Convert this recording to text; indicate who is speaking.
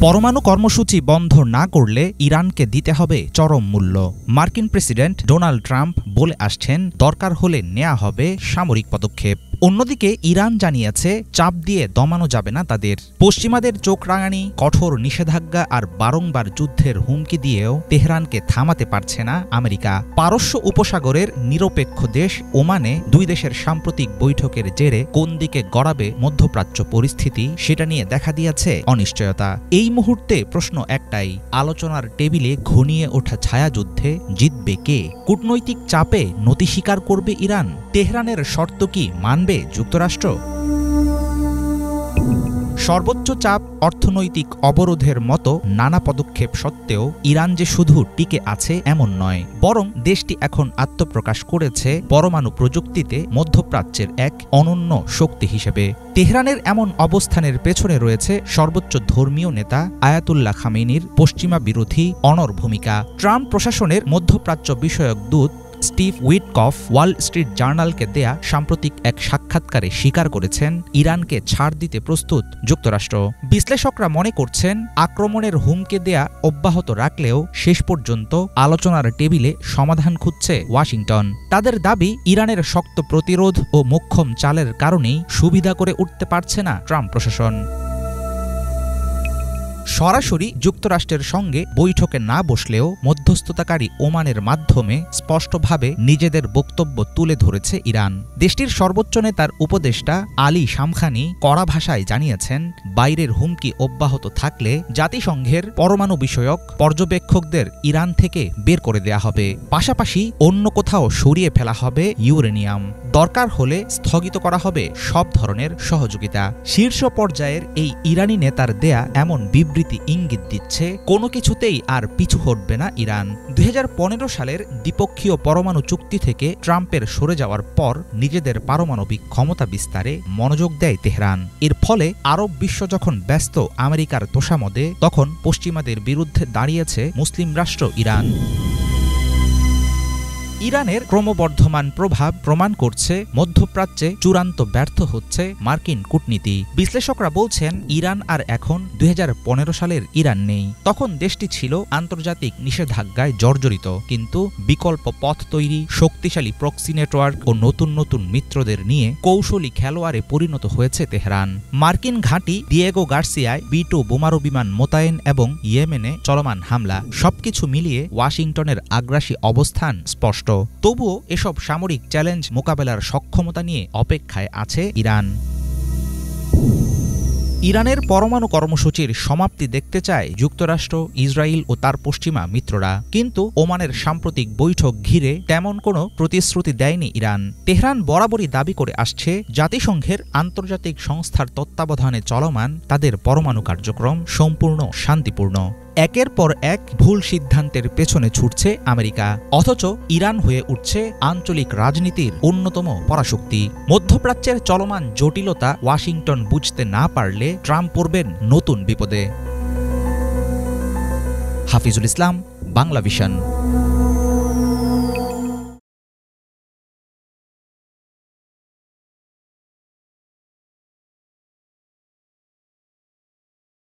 Speaker 1: পরমাণু কর্মসূচি বন্ধ না করলে ইরানকে দিতে হবে চরম মূল্য। মার্কিন প্রেসিডেন্ট ডোনাল্ড ট্রাম্প বলে আসছেন, দরকার হলে নেওয়া হবে সামরিক পদক্ষেপ। অন্যদিকে ইরান জানিয়েছে, চাপ দিয়ে দমানো যাবে না তাদের। পশ্চিমাদের চোখ রাঙানি, কঠোর নিষেধাজ্ঞা আর বারংবার যুদ্ধের হুমকি দিয়েও তেহরানকে থামাতে পারছে না আমেরিকা। পারস্য উপসাগরের নিরপেক্ষ দেশ ওমানে দুই দেশের সাম্প্রতিক বৈঠকের জেরে কোন দিকে গড়াবে মধ্যপ্রাচ্য পরিস্থিতি, সেটা নিয়ে দেখা দিয়েছে অনিশ্চয়তা। এই মুহূর্তে প্রশ্ন একটাই, আলোচনার টেবিলে ঘনিয়ে ওঠা ছায়াযুদ্ধে জিতবে কে? কূটনৈতিক চাপে নতি স্বীকার করবে ইরান? তেহরানের শর্ত কি মানবে যুক্তরাষ্ট্র? সর্বোচ্চ চাপ, অর্থনৈতিক অবরোধের মতো নানা পদক্ষেপ সত্ত্বেও ইরান যে শুধু টিকে আছে এমন নয়, বরং দেশটি এখন আত্মপ্রকাশ করেছে পরমাণু প্রযুক্তিতে মধ্যপ্রাচ্যের এক অনন্য শক্তি হিসেবে। তেহরানের এমন অবস্থানের পেছনে রয়েছে সর্বোচ্চ ধর্মীয় নেতা আয়াতুল্লাহ খামেনির পশ্চিমা বিরোধী অনড় ভূমিকা। ট্রাম্প প্রশাসনের মধ্যপ্রাচ্য বিষয়ক দূত স্টিভ উইটকফ ওয়াল স্ট্রিট জার্নালকে দেয়া সাম্প্রতিক এক সাক্ষাৎকারে স্বীকার করেছেন, ইরানকে ছাড় দিতে প্রস্তুত যুক্তরাষ্ট্র। বিশ্লেষকরা মনে করছেন, আক্রমণের হুমকি দেয়া অব্যাহত রাখলেও শেষ পর্যন্ত আলোচনার টেবিলে সমাধান খুঁজছে ওয়াশিংটন। তাদের দাবি, ইরানের শক্ত প্রতিরোধ ও মোক্ষম চালের কারণেই সুবিধা করে উঠতে পারছে না ট্রাম্প প্রশাসন। সরাসরি যুক্তরাষ্ট্রের সঙ্গে বৈঠকে না বসলেও মধ্যস্থতাকারী ওমানের মাধ্যমে স্পষ্টভাবে নিজেদের বক্তব্য তুলে ধরেছে ইরান। দেশটির সর্বোচ্চ নেতার উপদেষ্টা আলী শামখানি কড়া ভাষায় জানিয়েছেন, বাইরের হুমকি অব্যাহত থাকলে জাতিসংঘের পরমাণু বিষয়ক পর্যবেক্ষকদের ইরান থেকে বের করে দেয়া হবে। পাশাপাশি অন্য কোথাও সরিয়ে ফেলা হবে ইউরেনিয়াম। দরকার হলে স্থগিত করা হবে সব ধরনের সহযোগিতা। শীর্ষ পর্যায়ের এই ইরানি নেতার দেয়া এমন বিবৃতি ইঙ্গিত দিচ্ছে, কোনো কিছুতেই আর পিছু হটবে না ইরান। 2015 সালের দ্বিপক্ষীয় পরমাণু চুক্তি থেকে ট্রাম্পের সরে যাওয়ার পর নিজেদের পারমাণবিক ক্ষমতা বিস্তারে মনোযোগ দেয় তেহরান। এর ফলে আরব বিশ্ব যখন ব্যস্ত আমেরিকার তোষামদে, তখন পশ্চিমাদের বিরুদ্ধে দাঁড়িয়েছে মুসলিম রাষ্ট্র ইরান। ইরানের ক্রমবর্ধমান প্রভাব প্রমাণ করছে মধ্যপ্রাচ্যে চূড়ান্ত ব্যর্থ হচ্ছে মার্কিন কূটনীতি। বিশ্লেষকরা বলছেন, ইরান আর এখন 2015 সালের ইরান নেই। তখন দেশটি ছিল আন্তর্জাতিক নিষেধাজ্ঞায় জর্জরিত, কিন্তু বিকল্প পথ তৈরি, শক্তিশালী প্রক্সি নেটওয়ার্ক ও নতুন নতুন মিত্রদের নিয়ে কৌশলী খেলোয়াড়ে পরিণত হয়েছে তেহরান। মার্কিন ঘাঁটি ডিয়েগো গার্সিয়ায় B-2 বোমারু বিমান মোতায়েন এবং ইয়েমেনে চলমান হামলা, সবকিছু মিলিয়ে ওয়াশিংটনের আগ্রাসী অবস্থান স্পষ্ট। তবুও এসব সামরিক চ্যালেঞ্জ মোকাবেলার সক্ষমতা নিয়ে অপেক্ষায় আছে ইরান। ইরানের পরমাণু কর্মসূচির সমাপ্তি দেখতে চায় যুক্তরাষ্ট্র, ইসরায়েল ও তার পশ্চিমা মিত্ররা, কিন্তু ওমানের সাম্প্রতিক বৈঠক ঘিরে তেমন কোনো প্রতিশ্রুতি দেয়নি ইরান। তেহরান বরাবরই দাবি করে আসছে, জাতিসংঘের আন্তর্জাতিক সংস্থার তত্ত্বাবধানে চলমান তাদের পরমাণু কার্যক্রম সম্পূর্ণ শান্তিপূর্ণ। একের পর এক ভুল সিদ্ধান্তের পেছনে ছুটছে আমেরিকা, অথচ ইরান হয়ে উঠছে আঞ্চলিক রাজনীতির অন্যতম পরাশক্তি। মধ্যপ্রাচ্যের চলমান জটিলতা ওয়াশিংটন বুঝতে না পারলে ট্রাম্প পড়বেন নতুন বিপদে। হাফিজুল ইসলাম, বাংলা ভিশন।